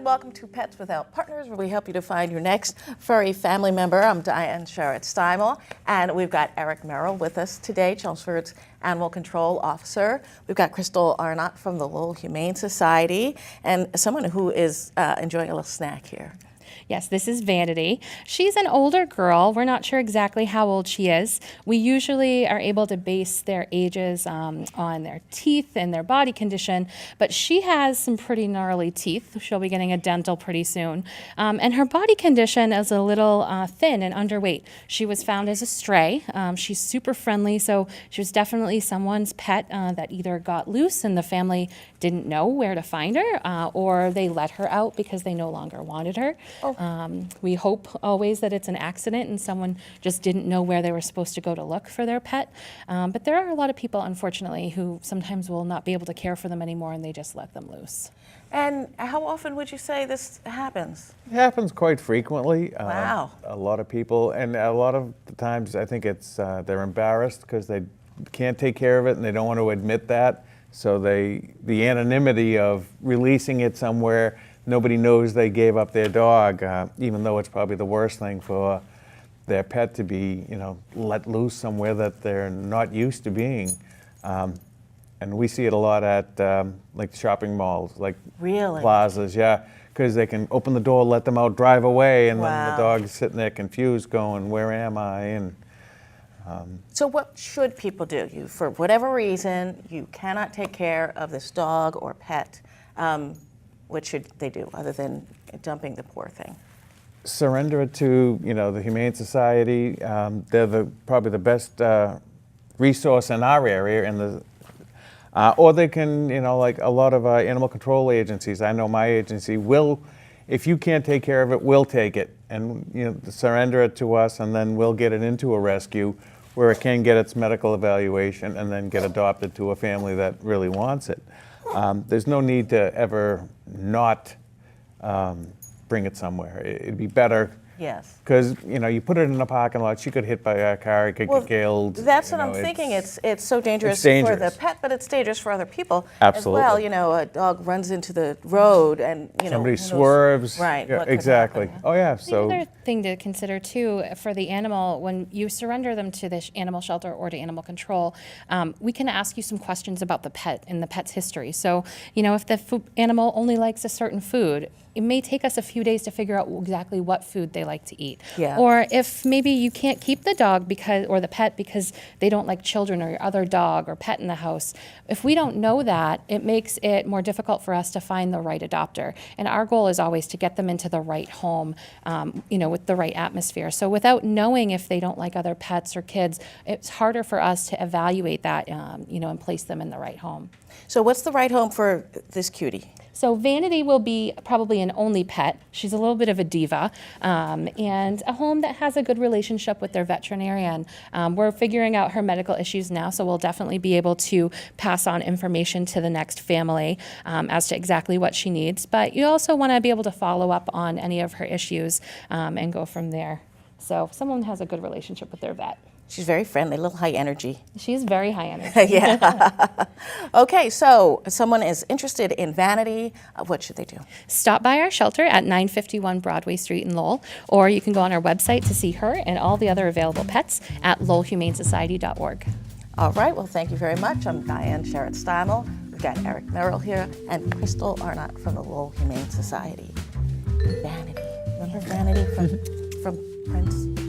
and welcome to Pets Without Partners, where we help you to find your next furry family member. I'm Diane Sherritt-Steimel, and we've got Eric Merrill with us today, Chelmsford's Animal Control Officer. We've got Crystal Arnott from the Lowell Humane Society, and someone who is enjoying a little snack here. Yes, this is Vanity. She's an older girl. We're not sure exactly how old she is. We usually are able to base their ages on their teeth and their body condition, but she has some pretty gnarly teeth. She'll be getting a dental pretty soon. And her body condition is a little thin and underweight. She was found as a stray. She's super friendly, so she was definitely someone's pet that either got loose and the family didn't know where to find her, or they let her out because they no longer wanted her. Oh. We hope always that it's an accident and someone just didn't know where they were supposed to go to look for their pet. But there are a lot of people, unfortunately, who sometimes will not be able to care for them anymore and they just let them loose. And how often would you say this happens? It happens quite frequently. Wow. A lot of people, and a lot of the times I think it's they're embarrassed because they can't take care of it and they don't want to admit that. So the anonymity of releasing it somewhere, nobody knows they gave up their dog, even though it's probably the worst thing for their pet to be, let loose somewhere that they're not used to being. And we see it a lot at like shopping malls, like Really? plazas, yeah, because they can open the door, let them out, drive away, and Wow. then the dog's sitting there confused, going, "Where am I?" And So what should people do? You, for whatever reason, you cannot take care of this dog or pet. What should they do other than dumping the poor thing? surrender it to the Humane Society. They're probably the best resource in our area, or they can, like a lot of animal control agencies. I know my agency will, if you can't take care of it, we'll take it and surrender it to us, and then we'll get it into a rescue where it can get its medical evaluation and then get adopted to a family that really wants it. There's no need to ever not bring it somewhere. It'd be better. Yes. Because you put it in a parking lot, she could hit by a car, it could get killed. That's what I'm thinking. It's so dangerous, it's for the pet, but it's dangerous for other people Absolutely. as well. A dog runs into the road and Somebody who knows- swerves. Right. Yeah, what could exactly. happen. Oh yeah. The So other thing to consider too for the animal, when you surrender them to the animal shelter or to animal control, we can ask you some questions about the pet and the pet's history. So, if the animal only likes a certain food, it may take us a few days to figure out exactly what food they like to eat. Yeah. Or if maybe you can't keep the dog or the pet because they don't like children or your other dog or pet in the house. If we don't know that, it makes it more difficult for us to find the right adopter. And our goal is always to get them into the right home, with the right atmosphere. So without knowing if they don't like other pets or kids, it's harder for us to evaluate that, and place them in the right home. So what's the right home for this cutie? So Vanity will be probably an only pet. She's a little bit of a diva, and a home that has a good relationship with their veterinarian. We're figuring out her medical issues now, so we'll definitely be able to pass on information to the next family as to exactly what she needs. But you also want to be able to follow up on any of her issues and go from there. So if someone has a good relationship with their vet. She's very friendly, a little high energy. She's very high energy. Yeah. Okay, so if someone is interested in Vanity, what should they do? Stop by our shelter at 951 Broadway Street in Lowell, or you can go on our website to see her and all the other available pets at lowellhumanesociety.org. All right, well, thank you very much. I'm Diane Sherritt-Steimel. We've got Eric Merrill here and Crystal Arnott from the Lowell Humane Society. Vanity. Remember Vanity from Prince? Vanity.